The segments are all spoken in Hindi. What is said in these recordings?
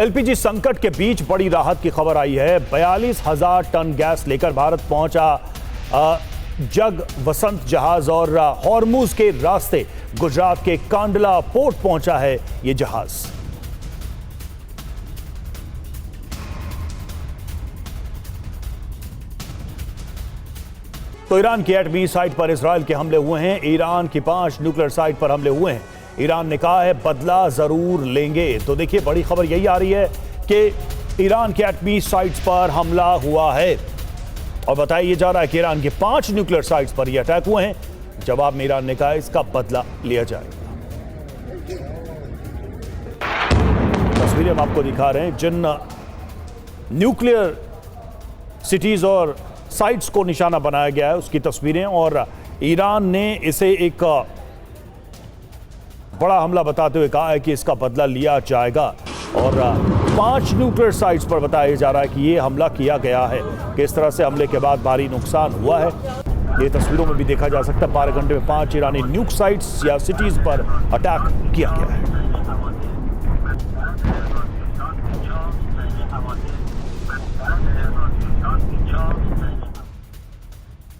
एलपीजी संकट के बीच बड़ी राहत की खबर आई है। 42,000 टन गैस लेकर भारत पहुंचा जग वसंत जहाज और हॉर्मुज के रास्ते गुजरात के कांडला पोर्ट पहुंचा है ये जहाज। तो ईरान की एटमी साइट पर इजराइल के हमले हुए हैं। ईरान की 5 न्यूक्लियर साइट पर हमले हुए हैं। ईरान ने कहा है बदला जरूर लेंगे। तो देखिए बड़ी खबर यही आ रही है कि ईरान के एटमी साइट्स पर हमला हुआ है और बताया जा रहा है कि ईरान के 5 न्यूक्लियर साइट्स पर यह अटैक हुए हैं। जवाब में ईरान ने कहा इसका बदला लिया जाएगा। तस्वीरें हम आपको दिखा रहे हैं जिन न्यूक्लियर सिटीज और साइट्स को निशाना बनाया गया है उसकी तस्वीरें, और ईरान ने इसे एक बड़ा हमला बताते हुए कहा है कि इसका बदला लिया जाएगा। और 5 न्यूक्लियर साइट्स पर बताया जा रहा है कि यह हमला किया गया है। किस तरह से हमले के बाद भारी नुकसान हुआ है ये तस्वीरों में भी देखा जा सकता है। 12 घंटे में 5 ईरानी न्यूक साइट्स या सिटीज पर अटैक किया गया है।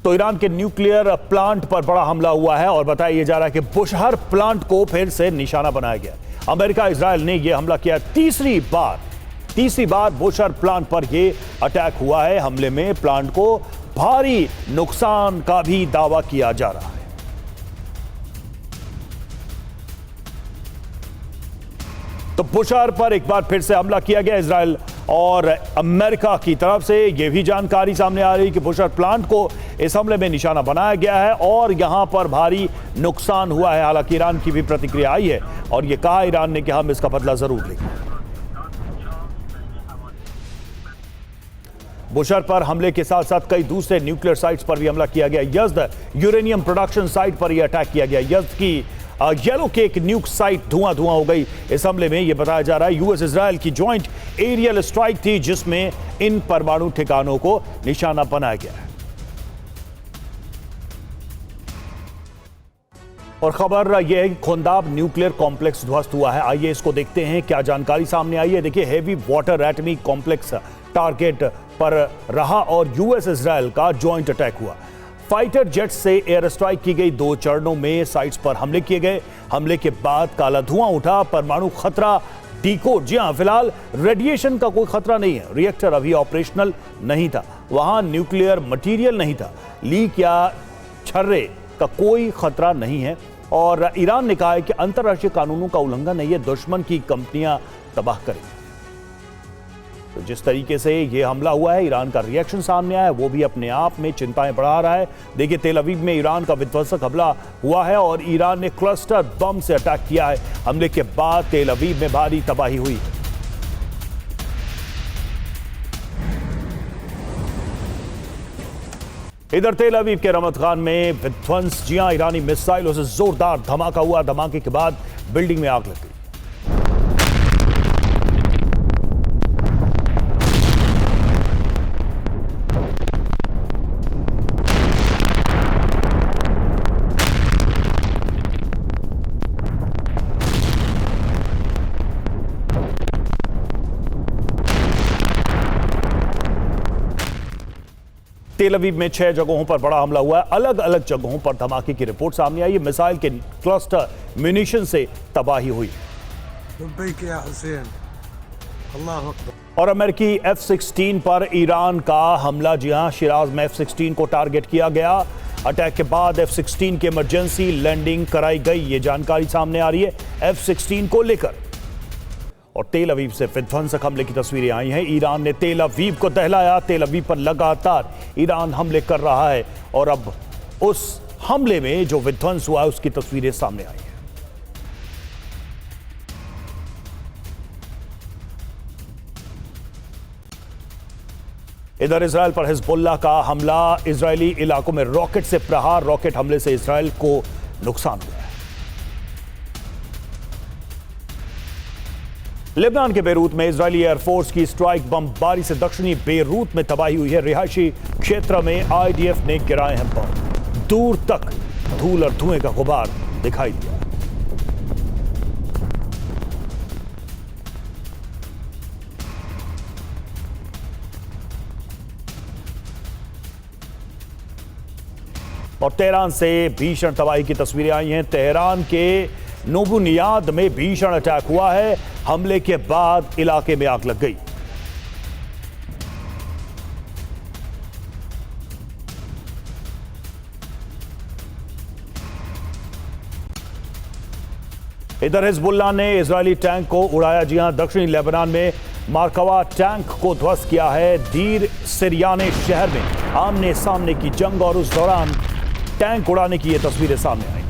तो ईरान के न्यूक्लियर प्लांट पर बड़ा हमला हुआ है और बताया जा रहा है कि बुशहर प्लांट को फिर से निशाना बनाया गया। अमेरिका इजराइल ने यह हमला किया। तीसरी बार बुशहर प्लांट पर यह अटैक हुआ है। हमले में प्लांट को भारी नुकसान का भी दावा किया जा रहा है। तो बुशहर पर एक बार फिर से हमला किया गया इजराइल और अमेरिका की तरफ से। यह भी जानकारी सामने आ रही है कि बुशहर प्लांट को इस हमले में निशाना बनाया गया है और यहां पर भारी नुकसान हुआ है। हालांकि ईरान की भी प्रतिक्रिया आई है और यह कहा ईरान ने कि हम इसका बदला जरूर लेंगे। बुशहर पर हमले के साथ साथ कई दूसरे न्यूक्लियर साइट्स पर भी हमला किया गया। यज़्द यूरेनियम प्रोडक्शन साइट पर यह अटैक किया गया। यज़्द की येलो केक न्यूक साइट धुआं हो गई। इस हमले में यह बताया जा रहा है यूएस इजराइल की जॉइंट एरियल स्ट्राइक थी जिसमें इन परमाणु ठिकानों को निशाना बनाया गया है। और खबर यह है कि खोंदाब न्यूक्लियर कॉम्प्लेक्स ध्वस्त हुआ है। आइए इसको देखते हैं क्या जानकारी सामने आई है। देखिए heavy water atomic complex target पर रहा और यूएस इजराइल का जॉइंट अटैक हुआ। फाइटर जेट से एयर स्ट्राइक की गई। 2 चरणों में साइट्स पर हमले किए गए। हमले के बाद काला धुआं उठा। परमाणु खतरा डीकोड। जी हां, फिलहाल रेडिएशन का कोई खतरा नहीं है। रिएक्टर अभी ऑपरेशनल नहीं था। वहां न्यूक्लियर मटेरियल नहीं था। लीक या छर्रे का कोई खतरा नहीं है। और ईरान ने कहा है कि अंतर्राष्ट्रीय कानूनों का उल्लंघन है। ये दुश्मन की कंपनियां तबाह करेंगी। तो जिस तरीके से ये हमला हुआ है, ईरान का रिएक्शन सामने आया है, वो भी अपने आप में चिंताएं बढ़ा रहा है। देखिए तेल अवीव में ईरान का विध्वंसक हमला हुआ है और ईरान ने क्लस्टर बम से अटैक किया है। हमले के बाद तेल अवीव में भारी तबाही हुई। इधर तेल अवीव के रमत खान में विध्वंस। जी हां, ईरानी मिसाइलों से जोरदार धमाका हुआ। धमाके के बाद बिल्डिंग में आग लग गई। तेल अवीव में 6 जगहों पर बड़ा हमला हुआ है। अलग अलग जगहों पर धमाके की रिपोर्ट सामने आई है। मिसाइल के क्लस्टर म्यूनिशन से तबाही हुई। और अमेरिकी F-16 पर ईरान का हमला। जी हां, शिराज में F-16 को टारगेट किया गया। अटैक के बाद F-16 की इमरजेंसी लैंडिंग कराई गई। ये जानकारी सामने आ रही है F-16 को लेकर। और तेल अवीव से विध्वंसक हमले की तस्वीरें आई हैं। ईरान ने तेल अवीव को दहलाया। तेल अवीव पर लगातार ईरान हमले कर रहा है और अब उस हमले में जो विध्वंस हुआ है उसकी तस्वीरें सामने आई हैं। इधर इजराइल पर हिजबुल्लाह का हमला। इजरायली इलाकों में रॉकेट से प्रहार। रॉकेट हमले से इजराइल को नुकसान हुआ। लेबनान के बेरूत में इजरायली एयरफोर्स की स्ट्राइक बमबारी से दक्षिणी बेरूत में तबाही हुई है। रिहायशी क्षेत्र में आईडीएफ ने गिराए हैं बम। दूर तक धूल और धुएं का गुबार दिखाई दिया। और तेहरान से भीषण तबाही की तस्वीरें आई हैं। तेहरान के नोबुनियाद में भीषण अटैक हुआ है। हमले के बाद इलाके में आग लग गई। इधर हिजबुल्लाह ने इजरायली टैंक को उड़ाया। जी हां, दक्षिणी लेबनान में मार्कवा टैंक को ध्वस्त किया है। दीर सिरियाने शहर में आमने सामने की जंग और उस दौरान टैंक उड़ाने की ये तस्वीरें सामने आई।